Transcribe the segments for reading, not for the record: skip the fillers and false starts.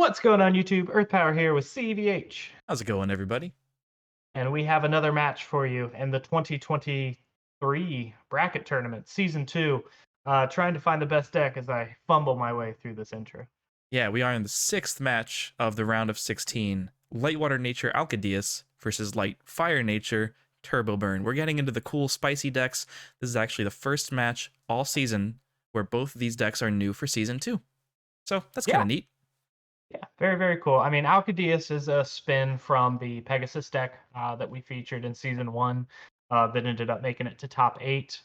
What's going on, YouTube? Earth Power here with CVH, How's it going, everybody? and we have another match for you in the 2023 bracket tournament, season 2. Trying to find the best deck as I fumble my way through this intro. Yeah, we are in the sixth match of the round of 16. Light Water Nature Alcadeias versus Light Fire Nature Turbo Burn. We're getting into the cool, spicy decks. This is actually the first match all season where both of these decks are new for season 2. So that's kind Yeah, of neat. yeah, very, very cool. I mean, Alcadeias is a spin from the Pegasus deck that we featured in season 1 that ended up making it to top 8.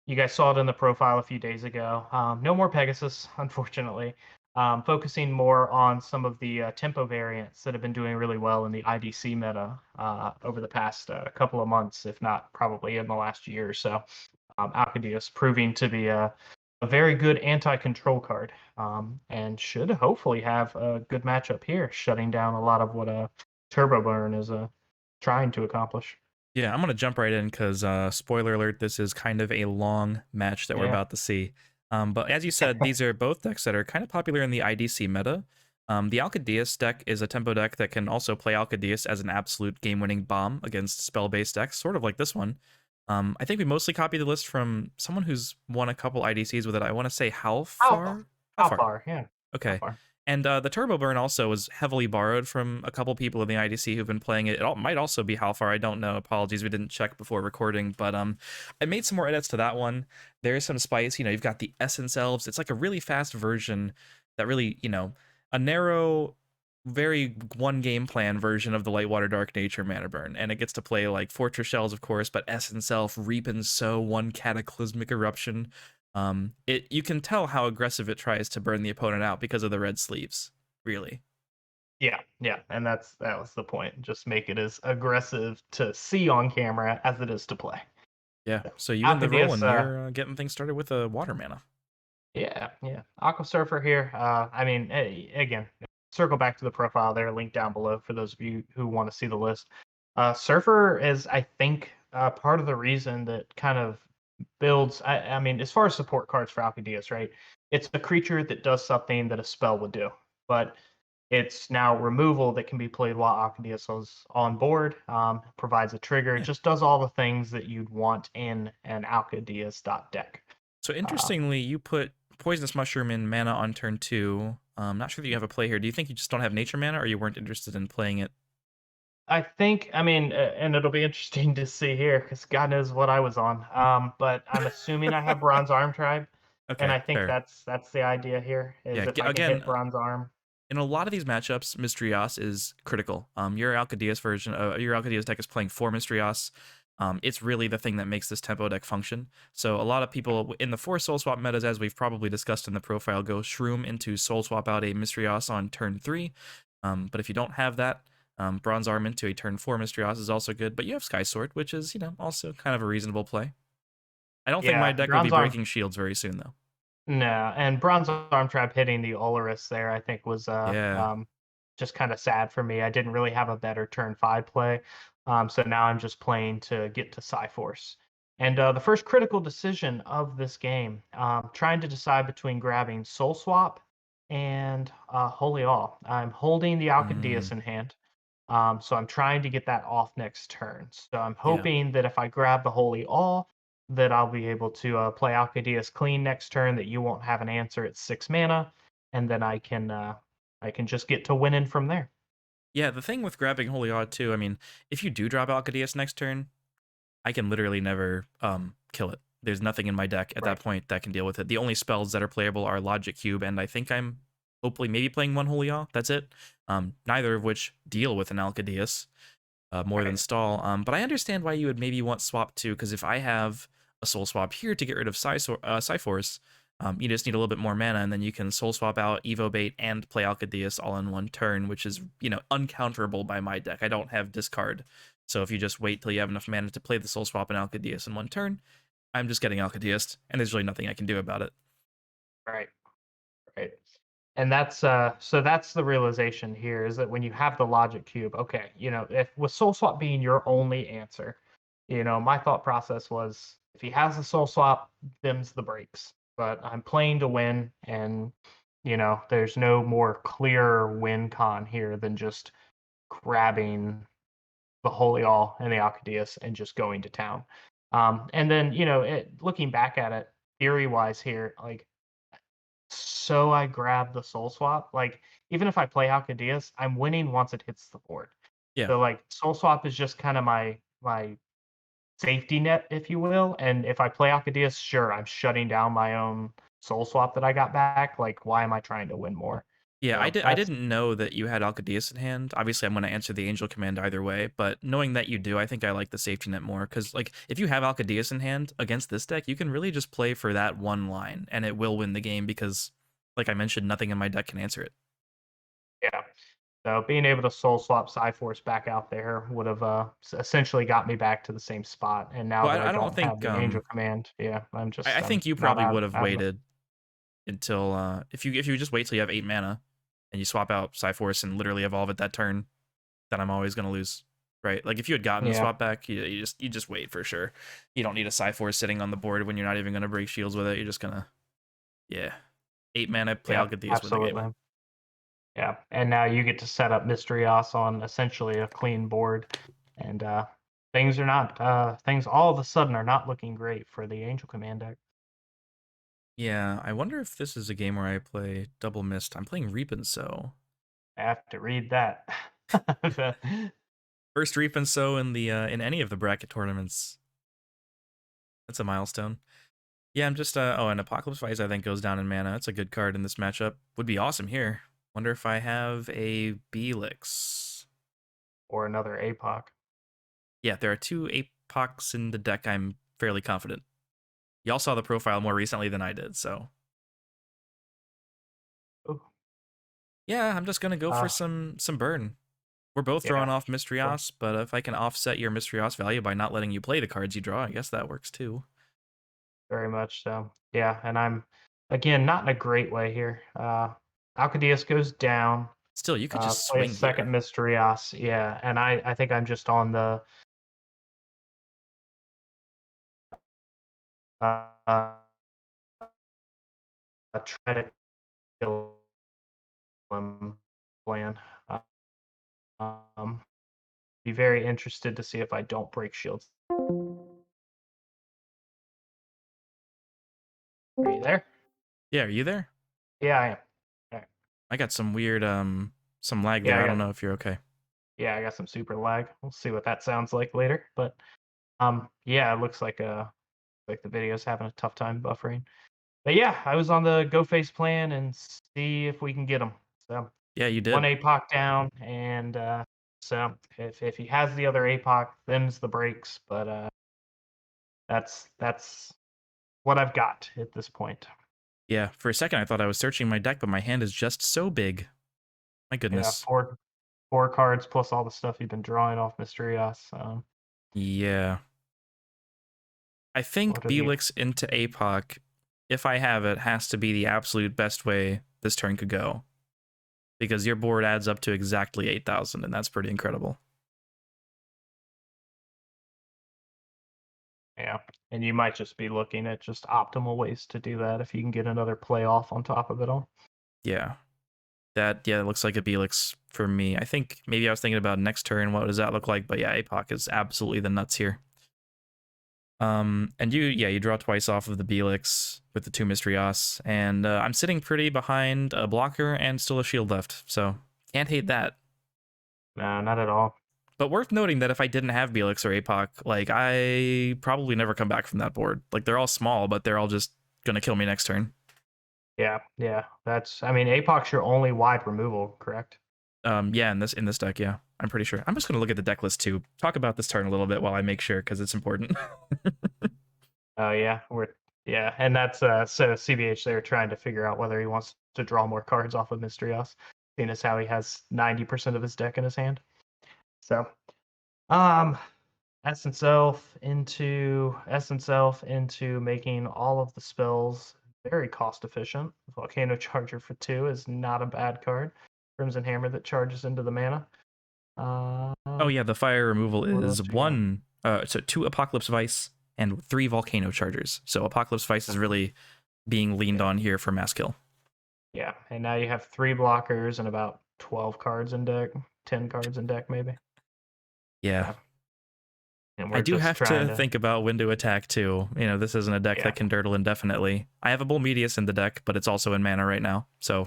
You guys saw it in the profile a few days ago. No more Pegasus, unfortunately. Focusing more on some of the tempo variants that have been doing really well in the IDC meta over the past couple of months, if not probably in the last year or so. Alcadeias proving to be a very good anti-control card, and should hopefully have a good matchup here, shutting down a lot of what Turbo Burn is trying to accomplish. Yeah, I'm going to jump right in because, spoiler alert, this is kind of a long match that we're Yeah. about to see. But as you said, these are both decks that are kind of popular in the IDC meta. The Alcadeias deck is a tempo deck that can also play Alcadeias as an absolute game-winning bomb against spell-based decks, sort of like this one. I think we mostly copied the list from someone who's won a couple IDCs with it. I want to say how How far? How how far? far? Yeah. How Okay. far? And the Turbo Burn also was heavily borrowed from a couple people in the IDC who've been playing it. It might also be how far, I don't know. Apologies, we didn't check before recording. But I made some more edits to that one. There is some spice. You've got the Essence Elves. It's like a really fast version that really, a narrow, very one game plan version of the Lightwater Dark Nature Mana Burn. And it gets to play like Fortress Shells, of course, but Essence Elf, Reap and Sow, one Cataclysmic Eruption. You can tell how aggressive it tries to burn the opponent out because of the red sleeves, really. Yeah, yeah, and that was the point. Just make it as aggressive to see on camera as it is to play. Yeah. So, So you win the roll, Alcadeias, and you're getting things started with a water mana. yeah, yeah. Aqua Surfer here. I mean, again, circle back to the profile there, link down below for those of you who want to see the list. Surfer is, I think, part of the reason that kind of builds. I mean, as far as support cards for Alcadeias, right? It's a creature that does something that a spell would do, but it's now removal that can be played while Alcadeias is on board. Provides a trigger. It Yeah. just does all the things that you'd want in an Alcadeias deck. So Uh, interestingly, you put Poisonous Mushroom in mana on turn 2. Not sure that you have a play here. Do you think you just don't have nature mana, or you weren't interested in playing it? I think, I mean, and it'll be interesting to see here because God knows what I was on. But I'm assuming I have Bronze Arm Tribe, and Okay, I think fair. that's the idea here is Yeah. if I can Again, hit Bronze Arm. in a lot of these matchups, Mystrios is critical. Your Alcadeias version, your Alcadeias deck is playing for Mystrios. It's really the thing that makes this tempo deck function. So a lot of people in the 4 soul swap metas, as we've probably discussed in the profile, go Shroom into soul swap out a Mystrios on turn 3. But if you don't have that, Bronze Arm into a turn 4 Mystrios is also good. But you have Sky Sword, which is, also kind of a reasonable play. I don't think my Yeah, deck will be Bronze Arm. breaking shields very soon, though. No, and Bronze Arm Trap hitting the Olorus there, I think was Yeah. just kind of sad for me. I didn't really have a better turn 5 play. So now I'm just playing to get to Psyforce. And the first critical decision of this game, trying to decide between grabbing Soul Swap and Holy All. I'm holding the Mm, Alcadeias in hand. So I'm trying to get that off next turn. So I'm yeah. hoping that if I grab the Holy All, that I'll be able to play Alcadeias clean next turn. That you won't have an answer at 6 mana, and then I can just get to winning from there. Yeah, the thing with grabbing Holy Odd too, I mean, if you do drop Alcadeias next turn, I can literally never kill it. There's nothing in my deck at that Right. point that can deal with it. The only spells that are playable are Logic Cube, and I think I'm hopefully maybe playing one Holy Awe. That's it. Neither of which deal with an Alcadeias more than Right. stall. But I understand why you would maybe want swap too, because if I have a soul swap here to get rid of Psyforce, you just need a little bit more mana, and then you can soul swap out Evo Bait and play Alcadeias all in one turn, which is uncounterable by my deck. I don't have discard, so if you just wait till you have enough mana to play the soul swap and Alcadeias in one turn, I'm just getting Alcadeias, and there's really nothing I can do about it. Right. Right. And that's so that's the realization here is that when you have the logic cube, okay, if with soul swap being your only answer, my thought process was if he has a soul swap, them's the breaks. But I'm playing to win, and there's no more clear win con here than just grabbing the Holy All and the Alcadeias and just going to town. And then, looking back at it, theory wise here, like, so I grab the Soul Swap. Like, even if I play Alcadeias, I'm winning once it hits the board. Yeah. So like Soul Swap is just kind of my safety net, if you will. And if I play Alcadeias, sure, I'm shutting down my own Soul Swap that I got back. Like, why am I trying to win more? Yeah, So I that's didn't know that you had Alcadeias in hand. Obviously, I'm going to answer the Angel command either way, but knowing that you do, I think I like the safety net more, because, like, if you have Alcadeias in hand against this deck, you can really just play for that one line, and it will win the game because, like I mentioned, nothing in my deck can answer it. yeah. So being able to Soul Swap Force back out there would have essentially got me back to the same spot. And now Well, that I I don't don't have think, the Angel command, yeah, I I'm think you not probably would have out of it. waited until, if you just wait till you have 8 mana, and you swap out Force and literally evolve it that turn, then I'm always going to lose. Right, like if you had gotten the Yeah, swap back, you just wait for sure. You don't need a Force sitting on the board when you're not even gonna break shields with it. You're just gonna, yeah, 8 mana, play yeah, Alcadeias, win the game. absolutely. Yeah, and now you get to set up Mysterios on essentially a clean board, and things all of a sudden are not looking great for the Angel Command deck. Yeah, I wonder if this is a game where I play Double Mist. I'm playing Reap and Sow. I have to read that. First Reap and Sow in the in any of the bracket tournaments. That's a milestone. Yeah, I'm just oh, and Apocalypse Vice I think goes down in mana. It's a good card in this matchup. Would be awesome here. Wonder if I have a Belix. Or another APOC. Yeah, there are 2 Apocs in the deck. I'm fairly confident. Y'all saw the profile more recently than I did, so Ooh, yeah, I'm just gonna go for uh, some burn. We're both throwing yeah, off sure. Mysterios, but if I can offset your Mysterios value by not letting you play the cards you draw, I guess that works too. Very much so. Yeah, and I'm again not in a great way here. Alcadeias goes down. Still, you could just Play a swing second here. Mysterios. Yeah, and I think I'm just on the uh, try to kill him plan. Uh, be very interested to see if I don't break shields. Are you there? Yeah, are you there? Yeah, I am. All right. I got some weird some lag Yeah, there. I I don't got know if you're okay. I got some super lag. We'll see what that sounds like later. But yeah, it looks like the video's having a tough time buffering. But yeah, I was on the go face plan and see if we can get him. So Yeah, you one did. APOC down, and so if he has the other APOC, them's the breaks. But that's what I've got at this point. Yeah, for a second I thought I was searching my deck, but my hand is just so big. My Yeah, goodness. four cards plus all the stuff you've been drawing off Mysterios. Yeah. I think What are the Belix into APOC, if I have it, has to be the absolute best way this turn could go. Because your board adds up to exactly 8,000, and that's pretty incredible. Yeah, and you might just be looking at just optimal ways to do that if you can get another playoff on top of it all. Yeah. It looks like a Belix for me. I think maybe I was thinking about next turn, what does that look like? But yeah, APOC is absolutely the nuts here. And you draw twice off of the Belix with the 2 Mysterios, and I'm sitting pretty behind a blocker and still a shield left, so can't hate that. No, not at all. But worth noting that if I didn't have Belix or APOC, like, I probably never come back from that board. Like, they're all small, but they're all just gonna kill me next turn. Yeah. I mean, APOC's your only wide removal, correct? Yeah, in this deck, yeah, I'm pretty sure. I'm just gonna look at the deck list too. Talk about this turn a little bit while I make sure because it's important. Oh yeah, and that's so CBH they were trying to figure out whether he wants to draw more cards off of Mysterios, seeing as how he has 90% of his deck in his hand. So, um, Essence Elf into making all of the spells very cost efficient. Volcano Charger for 2 is not a bad card. Crimson Hammer that charges into the mana. Oh yeah, the fire removal What is else you got? so 2 Apocalypse Vice and 3 Volcano Chargers. So Apocalypse Vice is Okay. really being leaned Yeah. on here for mass kill. Yeah, and now you have 3 blockers and about 12 cards in deck, 10 cards in deck maybe. Yeah. Yeah. And I we're do just have trying to to think about when to attack too. You know, this isn't a deck yeah. that can dirtle indefinitely. I have a Bull Medius in the deck, but it's also in mana right now, so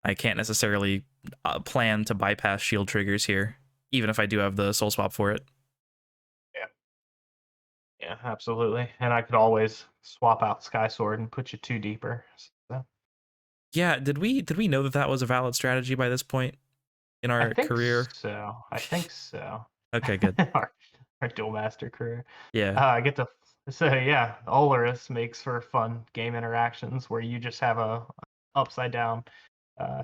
I can't necessarily plan to bypass shield triggers here, even if I do have the soul swap for it. Yeah. Yeah, absolutely. And I could always swap out Sky Sword and put you 2 deeper. So, Yeah, did we know that that was a valid strategy by this point in I our think career? so. I think so. Okay, good. our, our dual master career. Yeah. I get to so yeah, Olorus makes for fun game interactions where you just have a upside down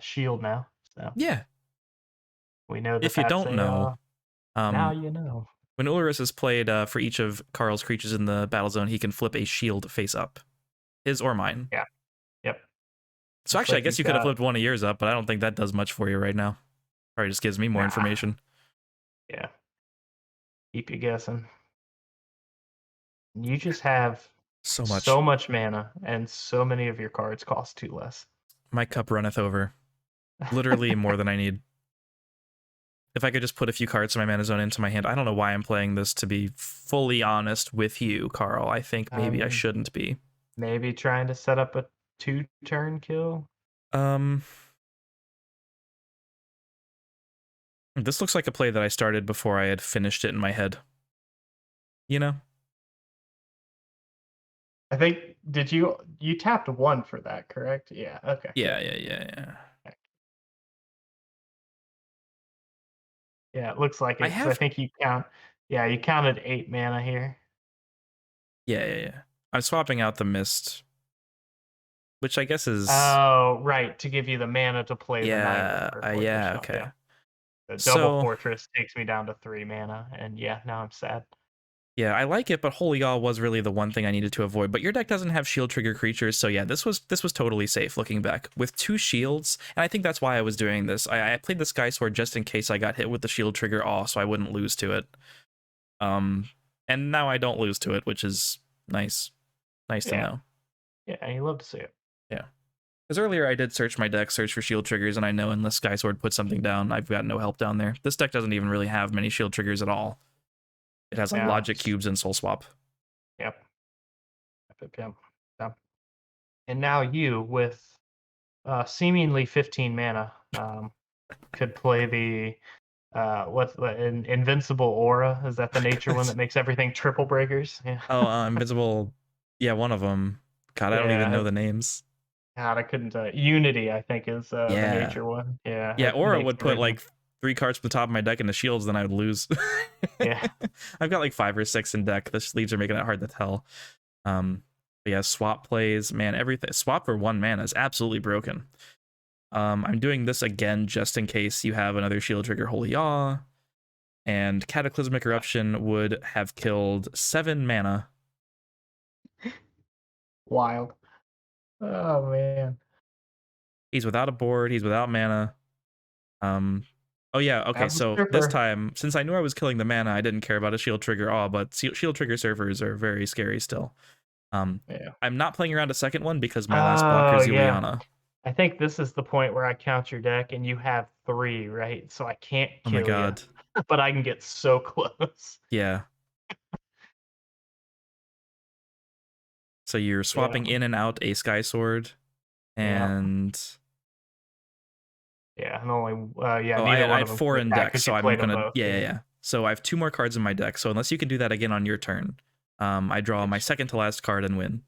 shield now. So Yeah. we know that If you that's don't a know, now um you know. when Ulrus is played for each of Carl's creatures in the battle zone, he can flip a shield face up. His or mine. Yeah. Yep. So Looks actually, I like guess you've you could have got flipped one of yours up, but I don't think that does much for you right now. Probably just gives me more nah. information. Yeah. Keep you guessing. You just have So much. so much mana and so many of your cards cost 2 less. My cup runneth over. Literally more than I need. If I could just put a few cards from my mana zone into my hand. I don't know why I'm playing this, to be fully honest with you, Carl. I think I maybe I mean, shouldn't be. maybe trying to set up a 2-turn kill. Um, this looks like a play that I started before I had finished it in my head. You know? I think did you tapped 1 for that, correct? Yeah. Okay. Yeah, Yep. yeah. Yeah, it looks like I it because I have, think you counted 8 mana here. yeah. I'm swapping out the mist, which I guess is, Oh, right, to give you the mana to play the Night Reaver or the yeah, shot. okay. Yeah. The double So, fortress takes me down to 3 mana, and yeah, now I'm sad. yeah, I like it, but Holy All was really the one thing I needed to avoid. But your deck doesn't have shield trigger creatures, so yeah, this was totally safe looking back. With 2 shields, and I think that's why I was doing this. I played the Sky Sword just in case I got hit with the shield trigger Awe, so I wouldn't lose to it. And now I don't lose to it, which is nice. Nice to Yeah. know. Yeah, you love to see it. Yeah. Because earlier I did search my deck, search for shield triggers, and I know unless Sky Sword puts something down, I've got no help down there. This deck doesn't even really have many shield triggers at all. It has like Yeah. logic cubes and soul swap. Yep. Yep. And now you, with seemingly 15 mana, could play the what's the invincible aura? Is that the nature one that makes everything triple breakers? Yeah. Oh, Invincible. Yeah, one of them. God, I don't even Yeah. know the names. God, I couldn't. Unity, I think, is the Yeah. nature one. Yeah, Yeah, it Aura makes would put everything. like 3 cards from the top of my deck into shields, then I would lose. Yeah. I've got like 5 or 6 in deck. The sleeves are making it hard to tell. But yeah, swap plays, man, everything. Swap for 1 mana is absolutely broken. I'm doing this again just in case you have another shield trigger Holy Awe. And Cataclysmic Eruption would have killed 7 mana. Wild. Oh man. He's without a board, he's without mana. Oh yeah, okay, Have the so this stripper. time, since I knew I was killing the mana, I didn't care about a shield trigger awe, but shield trigger servers are very scary still. Yeah. I'm not playing around a second one because my last blocker Oh is yeah. Juliana. I think this is the point where I count your deck and you have 3, right? So I can't Oh my kill you, god. but I can get so close. Yeah. So you're Yeah. swapping in and out a Sky Sword, Yeah. and Yeah. And only oh, neither I one had of them 4 can in attack deck, because so you I'm played them gonna, both. yeah. So I have 2 more cards in my deck. So unless you can do that again on your turn, I draw my second to last card and win.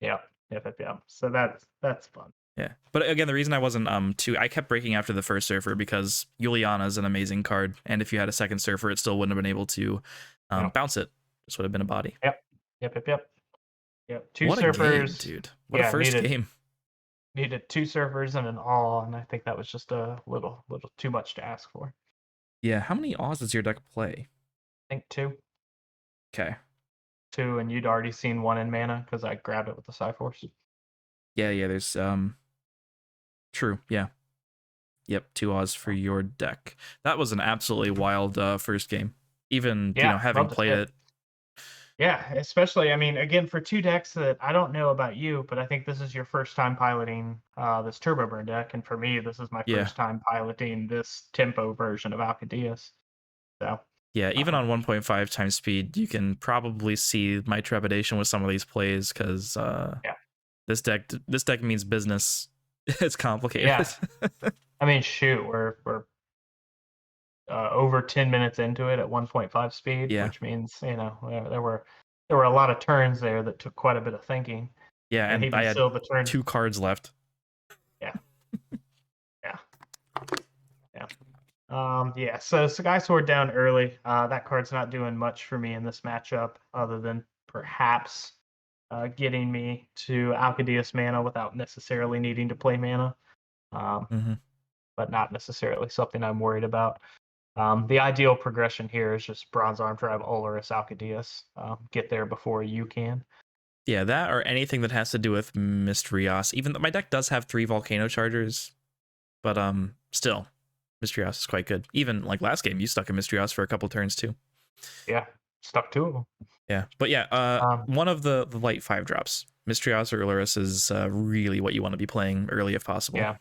Yeah. Yeah. So that's fun. Yeah, but again, the reason I wasn't I kept breaking after the first surfer because Juliana is an amazing card, and if you had a second surfer, it still wouldn't have been able to Yeah. bounce it. This would have been a body. Yep. 2 What a game, surfers. dude! What a Yeah, first game. needed 2 surfers and an all, and I think that was just a little too much to ask for. Yeah, how many Oz does your deck play? I think 2. Okay. 2, and you'd already seen 1 in mana because I grabbed it with the Cyforce. Yeah. There's True. Yeah. Yep. 2 Oz for your deck. That was an absolutely wild first game. Even Yeah, having love to see played it. it Yeah, especially, I mean, again, for two decks that I don't know about you, but I think this is your first time piloting this Turbo Burn deck, and for me, this is my Yeah. first time piloting this tempo version of Alcadeias. So, Yeah, even uh, on 1.5 times speed, you can probably see my trepidation with some of these plays because yeah, this deck means business. It's complicated. yeah. I mean, shoot, we're over 10 minutes into it at 1.5 speed, Yeah, which means there were a lot of turns there that took quite a bit of thinking, yeah, and and even I had still, the turn, 2 cards left. yeah, yeah, yeah. Yeah, so Sky Sword down early. That card's not doing much for me in this matchup, other than perhaps getting me to Alcadeias mana without necessarily needing to play mana, um, Hmm. but not necessarily something I'm worried about. The ideal progression here is just Bronze Arm Tribe, Olorus, Alcadeias. Get there before you can. Yeah, that or anything that has to do with Mystrios. Even though my deck does have 3 Volcano Chargers, but still, Mystrios is quite good. Even like last game, you stuck a Mystrios for a couple turns too. Yeah, stuck two of them. Yeah, but yeah, Um, one of the light 5 drops, Mystrios or Ulurus, is really what you want to be playing early if possible. yeah,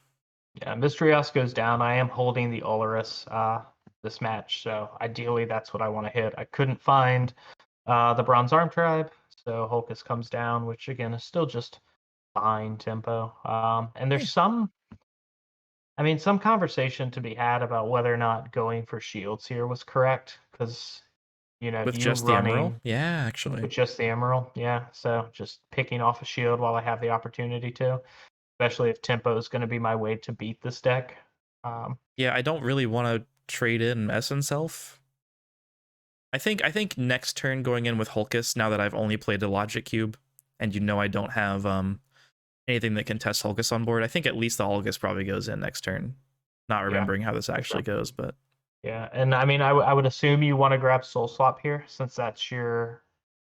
yeah. Mystrios goes down. I am holding the Olorus this match, so ideally that's what I want to hit. I couldn't find the Bronze Arm Tribe, so Holkus comes down, which again is still just fine tempo. And there's Yeah. some conversation to be had about whether or not going for shields here was correct, because With you just the Emerald, running yeah, actually, with just the Emerald, yeah. So just picking off a shield while I have the opportunity to, especially if tempo is going to be my way to beat this deck. Um, yeah, I don't really want to trade in Essence Elf. I think next turn going in with Hulkus, now that I've only played a Logic Cube, and I don't have anything that can test Hulkus on board, I think at least the Hulkus probably goes in next turn. Not yeah, remembering how this for actually sure. goes, but Yeah, and I mean, I would assume you want to grab Soul Swap here, since that's your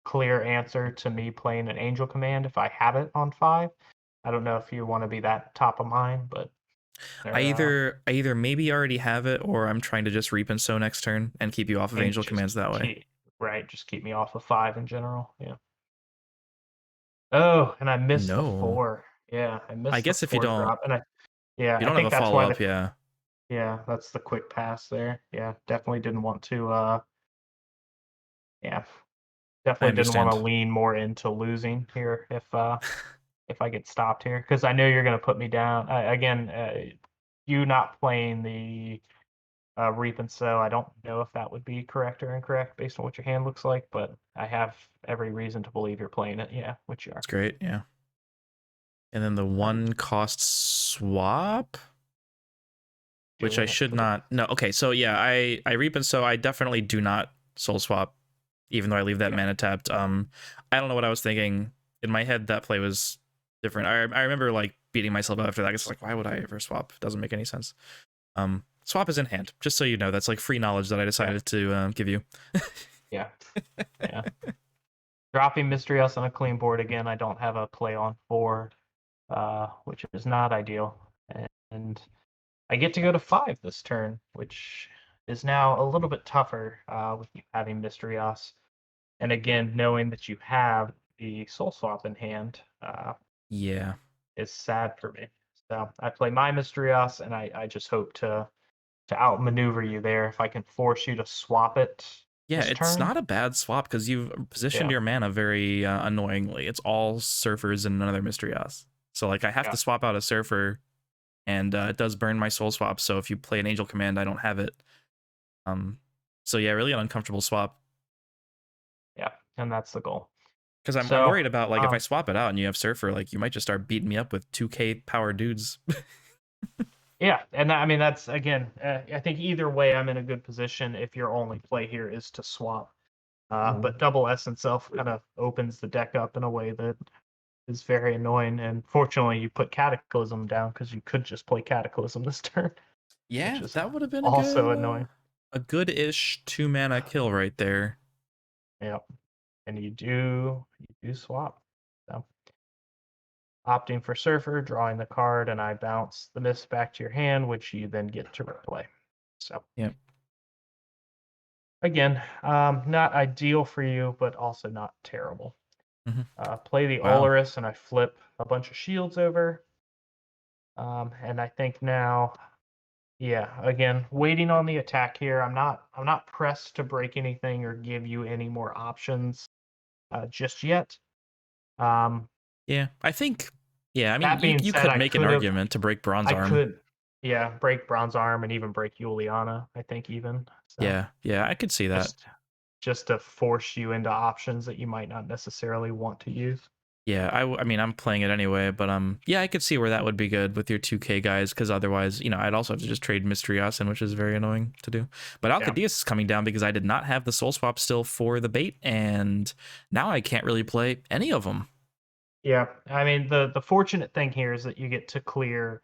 clear answer to me playing an Angel Command if I have it on 5. I don't know if you want to be that top of mind, but I they're either maybe already have it, or I'm trying to just Reap and Sow next turn and keep you off of and Angel just commands that way. keep me off of 5 in general. Yeah. Oh, and I missed the No, 4. Yeah, I I missed the guess if you 4 don't drop, and yeah, if you I don't have think a that's follow why up, yeah, that's the quick pass there. Yeah, definitely didn't want to yeah, I definitely didn't want to understand. lean more into losing here if I get stopped here, because I know you're going to put me down. Again, you not playing the Reap and Sow, I don't know if that would be correct or incorrect based on what your hand looks like, but I have every reason to believe you're playing it. Yeah, which you are. It's great, yeah. And then the Um, one cost swap, which I doing it should for the not. No, okay, so yeah, I Reap and Sow. I definitely do not soul swap, even though I leave that yeah, mana tapped. I don't know what I was thinking. In my head, that play was different. I remember like beating myself up after that. It's like, why would I ever swap? It doesn't make any sense. Swap is in hand, just so you know. That's like free knowledge that I yeah, decided to give you. yeah, yeah. Dropping Mystrios on a clean board again. I don't have a play on 4, which is not ideal, and I get to go to 5 this turn, which is now a little bit tougher with you having Mystrios. And again, knowing that you have the Soul Swap in hand Yeah, is sad for me. So I play my Mystrios, and I just hope to outmaneuver you there. If I can force you to swap it yeah. this It's turn, not a bad swap because you've positioned yeah, your mana very annoyingly. It's all surfers and another Mystrios. So like I have yeah, to swap out a surfer, and it does burn my soul swap. So if you play an angel command, I don't have it. Um, so yeah, really an uncomfortable swap yeah, and that's the goal. because I'm So, worried about like if I swap it out and you have surfer, like you might just start beating me up with 2K power dudes. yeah, and I mean that's again. I think either way, I'm in a good position if your only play here is to swap. But double S itself kind of opens the deck up in a way that is very annoying. And fortunately, you put Cataclysm down because you could just play Cataclysm this turn, which Yeah, is that would have been also annoying. a good-ish 2 mana kill right there. Yeah, and you do swap. So opting for Surfer, drawing the card, and I bounce the miss back to your hand, which you then get to replay. So Yep. again, not ideal for you, but also not terrible. Mhm. Play the Wow. Olorus, and I flip a bunch of shields over. And I think now, yeah, again, waiting on the attack here. I'm not pressed to break anything or give you any more options just yet. Um, Yeah, I think. Yeah, I mean, that you being you said, could make an argument to break Bronze I Arm. could, yeah, break Bronze Arm and even break Juliana. I think even so, Yeah, yeah, I could see that. just just to force you into options that you might not necessarily want to use. Yeah, I mean, I'm playing it anyway, but yeah, I could see where that would be good with your 2K guys, because otherwise, I'd also have to just trade Mystery Austin, which is very annoying to do. But Yeah. Alcadeias is coming down because I did not have the Soul Swap still for the bait, and now I can't really play any of them. Yeah, I mean the fortunate thing here is that you get to clear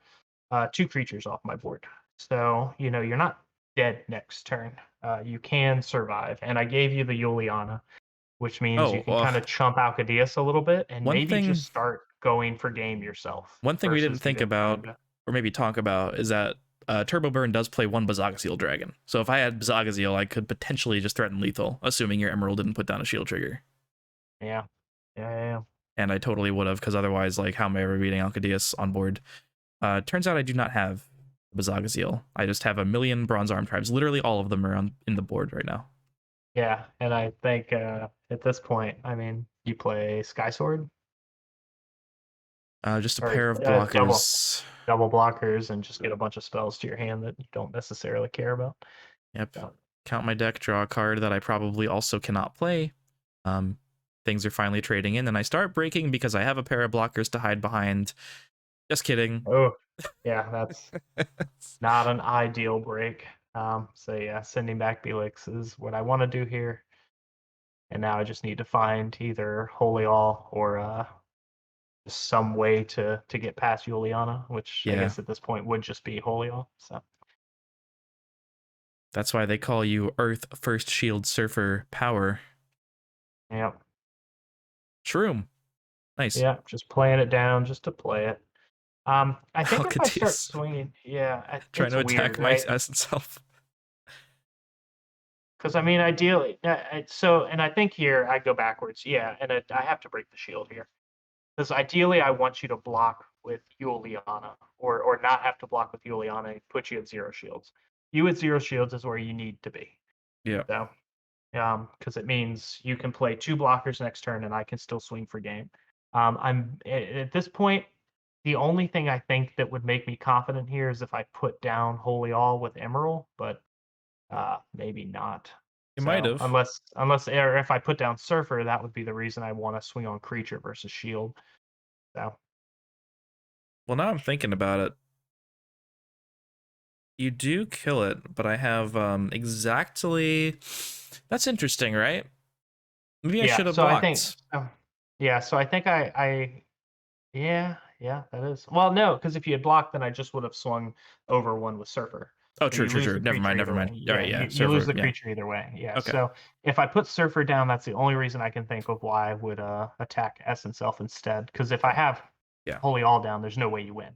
two creatures off my board, so you're not dead next turn. You can survive, and I gave you the Juliana, which means you Oh, can kind of chump Alcadeias a little bit and one maybe thing just start going for game yourself one thing we didn't versus think even trying about, to. or maybe talk about, is that Turbo Burn does play one Bazagaziel dragon. So if I had Bazagaziel, I could potentially just threaten lethal, assuming your Emerald didn't put down a shield trigger. Yeah, yeah. And I totally would have, because otherwise, like, how am I ever beating Alcadeias on board? Turns out I do not have Bazagaziel. I just have a million Bronze Arm tribes. Literally all of them are in the board right now. Yeah, and I think at this point, I mean, you play Sky Sword Just a or pair of double blockers. blockers and just get a bunch of spells to your hand that you don't necessarily care about. Yep. So, Count my deck, draw a card that I probably also cannot play. Um, Things are finally trading in, and I start breaking because I have a pair of blockers to hide behind. Just kidding. oh, yeah, that's not an ideal break. So yeah, sending back Belix is what I want to do here. And now I just need to find either Holy All or some way to get past Juliana, which I Yeah, guess at this point would just be Holy All. So that's why they call you Earth First Shield Surfer Power. yeah, Shroom. Nice. yeah, just playing it down just to play it. I think if I start Alcatraz. swinging, yeah, Trying it's to attack weird, my right? essence self. Because I mean, ideally, so and I think here I go backwards. Yeah, and I have to break the shield here. Because ideally, I want you to block with Juliana, or not have to block with Juliana and put you at zero shields. You at zero shields is where you need to be. Yeah. So, because it means you can play two blockers next turn, and I can still swing for game. At this point, the only thing I think that would make me confident here is if I put down Holy All with Emerald, but maybe not. You might So have. unless or if I put down Surfer, that would be the reason I want to swing on creature versus shield. So Well, now I'm thinking about it. You do kill it, but I have exactly. That's interesting, right? Maybe I yeah, should have so I think blocked. yeah, so I think I yeah, that is well no, because if you had blocked, then I just would have swung over one with Surfer. Oh, So true, you true, lose true. the Never creature mind, never either mind. way. All Yeah, right, yeah, you lose server, the yeah. creature either way. Yeah. Okay. So if I put Surfer down, that's the only reason I can think of why I would attack Essence Self instead. Because if I have Yeah, Holy All down, there's no way you win.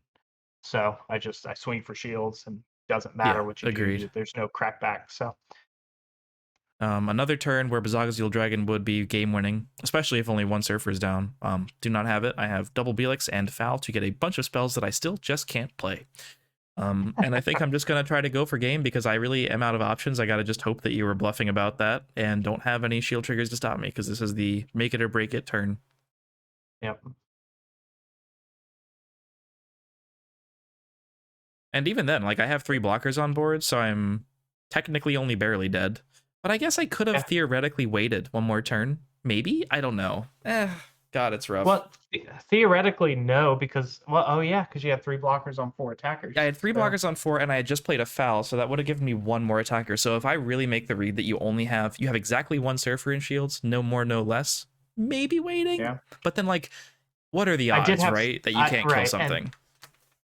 So I swing for shields and doesn't yeah, matter what you do. agreed. There's no crackback. So Another turn where Bazagaziel Dragon would be game winning, especially if only one surfer is down. Do not have it. I have double Belix and Foul to get a bunch of spells that I still just can't play. And I think I'm just gonna try to go for game because I really am out of options. I gotta just hope that you were bluffing about that and don't have any shield triggers to stop me, because this is the make it or break it turn. yep. And even then, like, I have 3 blockers on board, so I'm technically only barely dead. But I guess I could have Yeah. theoretically waited one more turn. Maybe? I don't know. God, it's rough. Well, theoretically, no, because oh yeah, because you have three blockers on four I attackers. had 3 So blockers on 4, and I had just played a foul, so that would have given me 1 more attacker. So if I really make the read that you have exactly 1 surfer in shields, no more, no less, maybe waiting. yeah, But then, like, what are the I did odds, have right, that you can't kill right, something?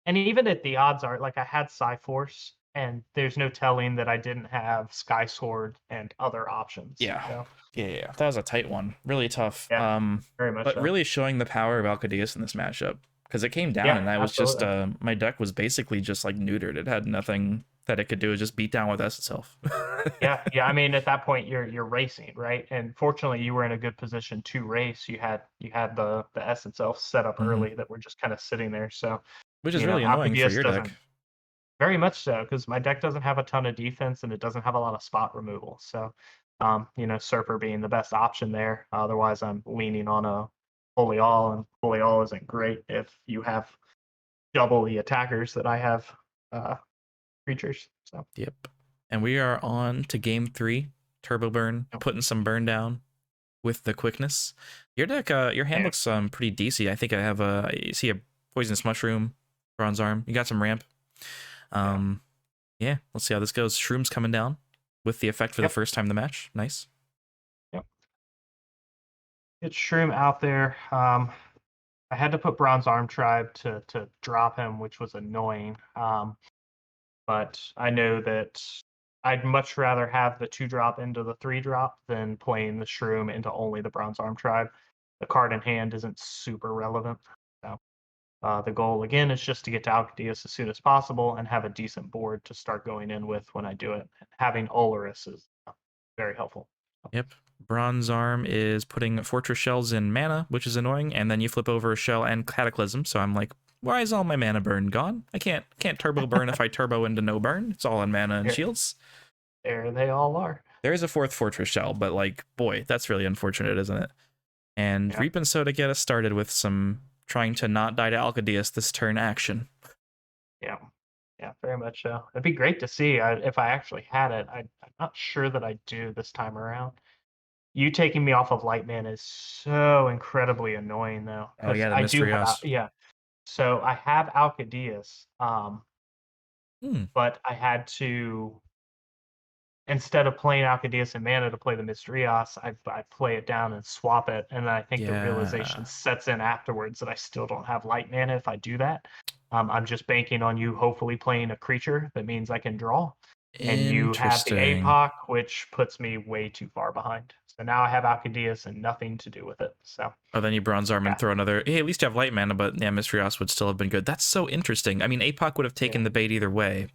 and even if the odds are like I had Force, and there's no telling that I didn't have Sky Sword and other options. Yeah. So Yeah. That was a tight one. Really tough. yeah, very much But so. really showing the power of Alcadeias in this matchup. Because it came down Yeah, and I was just absolutely. my deck was basically just like neutered. It had nothing that it could do is just beat down with S itself. Yeah, yeah. I mean, at that point, you're racing, right? And fortunately, you were in a good position to race. You had the S itself set up Mhm. early that were just kind of sitting there. So Which is really annoying for Alcadeias your deck. doesn't very much so because my deck doesn't have a ton of defense and it doesn't have a lot of spot removal. So, Surfer being the best option there. Otherwise, I'm leaning on a Holy All, and Holy All isn't great if you have double the attackers that I have creatures. So, Yep. And we are on to game 3. Turbo burn, yep. putting some burn down with the quickness. Your deck, your hand Yeah. looks pretty decent. I think I have you see a poisonous mushroom, bronze arm. You got some ramp. Yeah, let's see how this goes. Shroom's coming down with the effect for the Yep. first time in the match. Nice. Yep. It's Shroom out there. I had to put Bronze Arm Tribe to drop him, which was annoying. But I know that I'd much rather have the 2-drop into the 3-drop than playing the Shroom into only the Bronze Arm Tribe. The card in hand isn't super relevant. So the goal again is just to get to Alcadeias as soon as possible and have a decent board to start going in with when I do it. Having Olorus is very helpful. Yep. Bronze arm is putting fortress shells in mana, which is annoying, and then you flip over a shell and cataclysm. So I'm like, why is all my mana burn gone? I can't turbo burn if I turbo into no burn. It's all in mana and There, shields. there they all are. There is a 4th fortress shell, but like, boy, that's really unfortunate, isn't it? And Yeah. Reap and Soda get us started with some trying to not die to Alcadeias this turn action. Yeah. Yeah, very much so. It'd be great to see if I actually had it. I'm not sure that I do this time around. You taking me off of Lightman is so incredibly annoying, though, Oh because yeah, the I do have Mysterios. yeah. So I have Alcadeias, but I had to instead of playing Alcadeias and mana to play the Mysterios, I play it down and swap it, and I think the realization Yeah. sets in afterwards that I still don't have light mana if I do that. I'm just banking on you hopefully playing a creature that means I can draw, and you have the Interesting. APOC, which puts me way too far behind. So now I have Alcadeias and nothing to do with it. So Oh, then you bronze arm yeah, and throw another. Hey, at least you have light mana, but yeah, Mysterios would still have been good. That's so interesting. I mean, APOC would have yeah, taken the bait either way,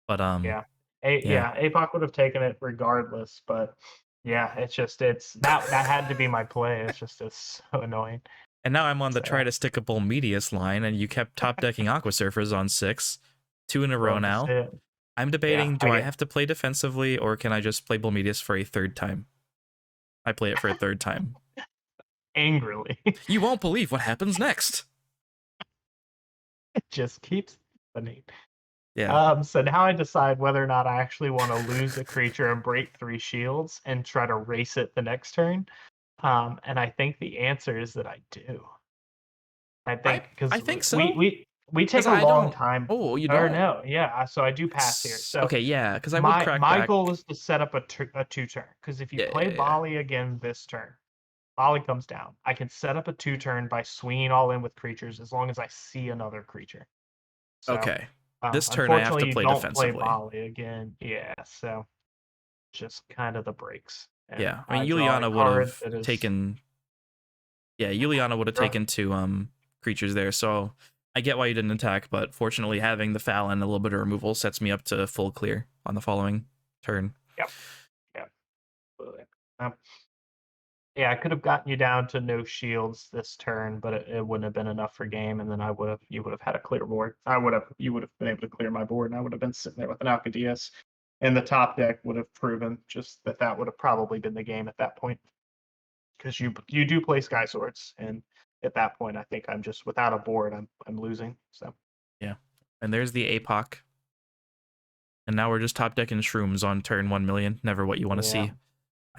but yeah. yeah. APOC would have taken it regardless, but yeah, it's that had to be my play. It's so annoying. And now I'm on the try So to stick a Bolmedius line, and you kept top decking Aqua Surfers on 6, 2 in a row love to see now. it. I'm Yeah, debating, do I I get have to play defensively, or can I just play Bolmedius for a 3rd time? I play it for a 3rd time. angrily. You won't believe what happens next. It just keeps happening. Yeah. So now I decide whether or not I actually want to lose a creature and break 3 shields and try to race it the next turn. And I think the answer is that I do. I I think because I think we so. we we Because take a I long don't. time. Oh, you Or don't? no, yeah. So I do pass here. So Okay, yeah, because I would crack my back. goal is to set up a 2-turn. Because if you Yeah, play yeah, yeah. Bali again this turn, Bali comes down. I can set up a 2-turn by swinging all in with creatures as long as I see another creature. So Okay. This turn I have unfortunately, to you play don't play defensively. Bali again. Yeah, so just kind of the breaks. And Yeah, I I mean draw a Juliana would card have that is taken. Yeah, Juliana would have rough. taken 2 creatures there, so I get why you didn't attack, but fortunately having the foul and a little bit of removal sets me up to full clear on the following turn. Yep. Yep. Absolutely. Um, yeah, I could have gotten you down to no shields this turn, but it wouldn't have been enough for game, and then you would have had a clear board. You would have been able to clear my board, and I would have been sitting there with an Alcadeias, and the top deck would have proven just that would have probably been the game at that point, because you do play Sky Swords, and at that point, I think I'm just without a board, I'm losing. So Yeah. And there's the APOC. And now we're just top decking shrooms on turn 1,000,000. Never what you want to yeah, see.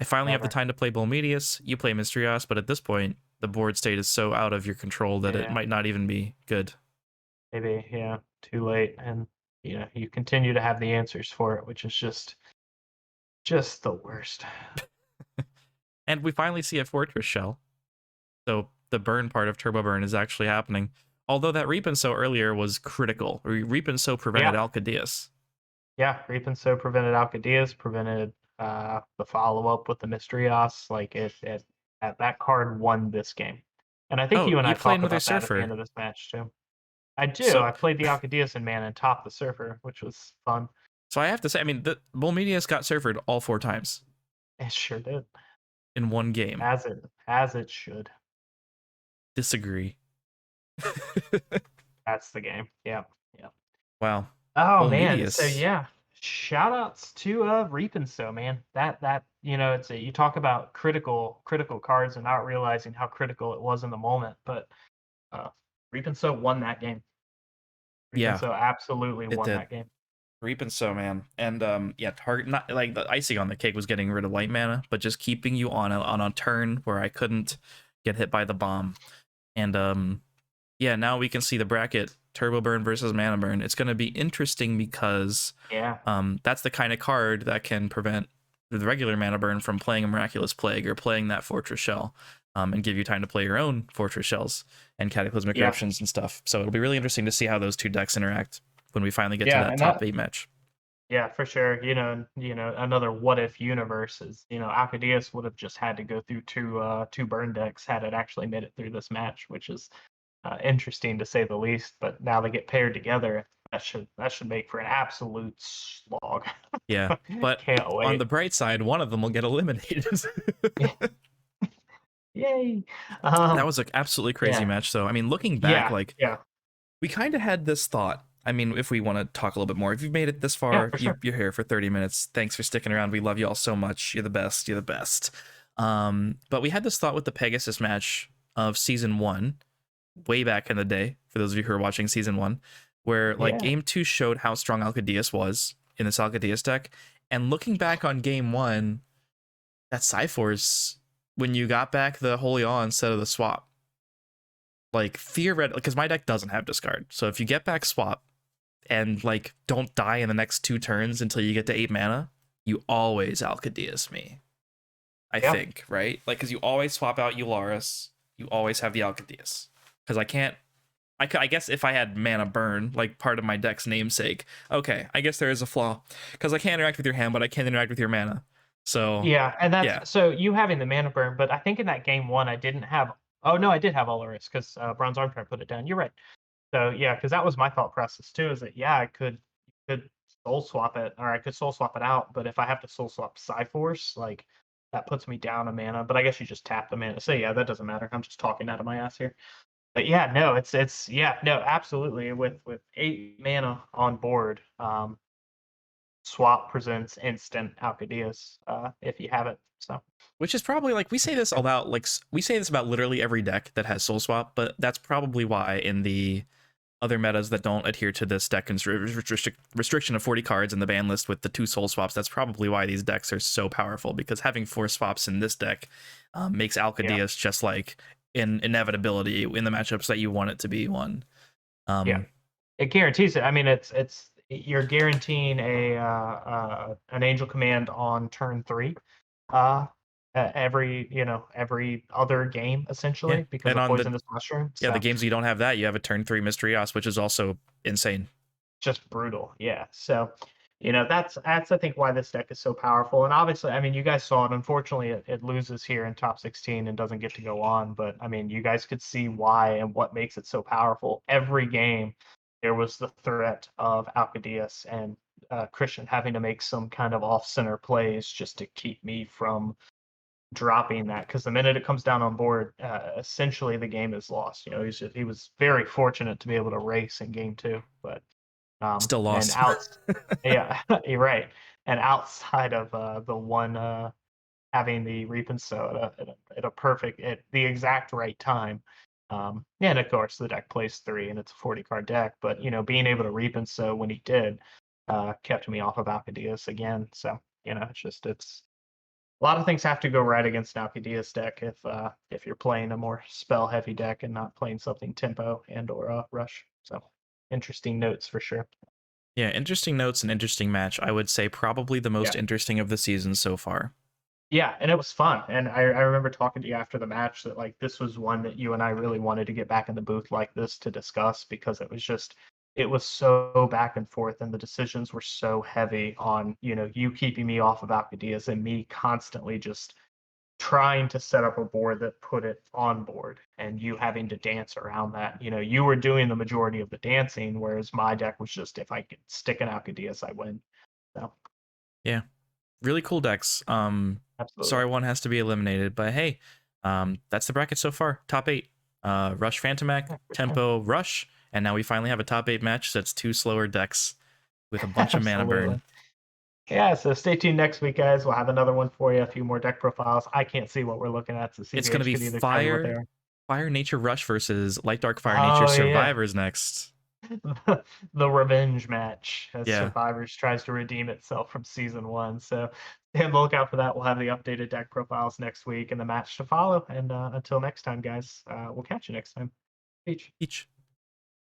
I finally have the never. time to play Bolmedius. You play Mysterios, but at this point, the board state is so out of your control that it Yeah, might not even be good. maybe yeah, too late, and you continue to have the answers for it, which is just the worst. And we finally see a Fortress Shell. So the burn part of Turbo Burn is actually happening. Although that Reap and Sow earlier was critical. Reap and Sow prevented Yeah, Alcadeias. yeah. Reap and Sow prevented Alcadeias, prevented the follow up with the Mysterios. Like that card won this game, and I think Oh, you and you I play talked another about that at the end Surfer. of this match too. I do. So I played the Alcadeias in mana and topped the Surfer, which was fun. So I have to say, I mean, the Bolmedius got surfered all 4 times It sure did. in one game. As it should. Disagree. That's the game. Yeah. Yeah. Wow. Oh man. So Bolmedius. yeah. Shout outs to Reap and So, man. That it's you talk about critical cards and not realizing how critical it was in the moment, but Reap and So won that game. Reap and Yeah, So absolutely it won did. that game. Reap and So, man. And yeah, target not like the icing on the cake was getting rid of light mana, but just keeping you on a turn where I couldn't get hit by the bomb. And yeah, now we can see the bracket turbo burn versus mana burn. It's going to be interesting because Yeah. that's the kind of card that can prevent the regular mana burn from playing a miraculous plague or playing that fortress shell, and give you time to play your own fortress shells and cataclysmic Yeah. eruptions and stuff. So it'll be really interesting to see how those two decks interact when we finally get to Yeah, that and top that 8 match. yeah, for sure. Another what if universe is, Alcadeias would have just had to go through two burn decks had it actually made it through this match, which is interesting to say the least. But now they get paired together. That should make for an absolute slog. Yeah, but Can't on wait. the bright side, one of them will get eliminated. Yay. That Um, was an absolutely crazy yeah, match. So, I mean, looking back, yeah, like yeah, we kind of had this thought. I mean, if we want to talk a little bit more, if you've made it this yeah, far, for sure. you're here for 30 minutes. Thanks for sticking around. We love you all so much. You're the best. You're the best. But we had this thought with the Pegasus match of season 1, way back in the day, for those of you who are watching season 1, where like Yeah, game 2 showed how strong Alcadeias was in this Alcadeias deck. And looking back on game 1, that Cyforce, when you got back the Holy Awe instead of the swap, like theoretically, because my deck doesn't have discard. So if you get back swap and like don't die in the next 2 turns until you get to 8 mana, you always Alcadeias me. I yeah, think, right? Like, because you always swap out Eularis, you always have the Alcadeias. Because I can't. I guess if I had mana burn, like part of my deck's namesake, okay, I guess there is a flaw. Because I can't interact with your hand, but I can interact with your mana. So, yeah. And yeah. that's so you having the mana burn, but I think in that game one I didn't have. Oh no, I did have Olaris because Bronze Armchair put it down. You're right. So yeah, because that was my thought process too. Is that yeah, I could soul swap it, or I could soul swap it out. But if I have to soul swap Psyforce, like that puts me down a mana. But I guess you just tap the mana. So yeah, that doesn't matter. I'm just talking out of my ass here. But yeah, no, it's yeah, no, absolutely. With 8 mana on board, swap presents instant Alcadeias if you have it. So Which is probably like we say this yeah, about like we say this about literally every deck that has soul swap, but that's probably why in the other metas that don't adhere to this deck restriction of 40 cards in the ban list with the 2 soul swaps, that's probably why these decks are so powerful, because having 4 swaps in this deck makes yeah, Alcadeias just like an inevitability in the matchups that you want it to be one. yeah. Um, It guarantees it. I mean, it's you're guaranteeing an angel command on turn 3, uh, every other game yeah, essentially because and of on the poisonous mushroom. the So games you don't have that, you have a turn 3 Mysterios, which is also insane. just brutal. Yeah. So, that's I think why this deck is so powerful. And obviously, I mean, you guys saw it. Unfortunately, it loses here in top 16 and doesn't get to go on. But I mean, you guys could see why and what makes it so powerful. Every game, there was the threat of Alcadeias and Christian having to make some kind of off-center plays just to keep me from dropping that. Because the minute it comes down on board, essentially the game is lost. He was very fortunate to be able to race in game 2, but. Still And lost. out, yeah, you're right. And outside of the one having the Reap and Sow at a perfect at the exact right time. And of course the deck plays 3 and it's a 40 card deck, but being able to Reap and Sow when he did kept me off of Alcadeias again. So it's a lot of things have to go right against an Alcadeias deck if you're playing a more spell heavy deck and not playing something tempo and or rush. So interesting notes for sure. Yeah, interesting notes and interesting match. I would say probably the most Yeah. interesting of the season so far. Yeah, and it was fun. And I remember talking to you after the match that like this was one that you and I really wanted to get back in the booth like this to discuss because it was so back and forth and the decisions were so heavy on, you keeping me off of Alcadeias and me constantly just trying to set up a board that put it on board and you having to dance around that. You were doing the majority of the dancing, whereas my deck was just if I could stick an Alcadeias, I win. So Yeah, really cool decks. absolutely. Sorry one has to be eliminated, but hey, that's the bracket so far. Top 8. Rush Phantomac, Yeah, for sure. Tempo Rush, and now we finally have a top 8 match that's 2 slower decks with a bunch of mana Absolutely. burn. Yeah, so stay tuned next week, guys. We'll have another one for you, a few more deck profiles. I can't see what we're looking at, so It's gonna CBH be could either tell you what they Fire are. Fire Nature Rush versus Light Dark Fire Nature Oh, yeah. Survivors next. The revenge match as Yeah. Survivors tries to redeem itself from season one. So stay on the lookout for that. We'll have the updated deck profiles next week and the match to follow. And until next time, guys, we'll catch you next time. Peach. Each.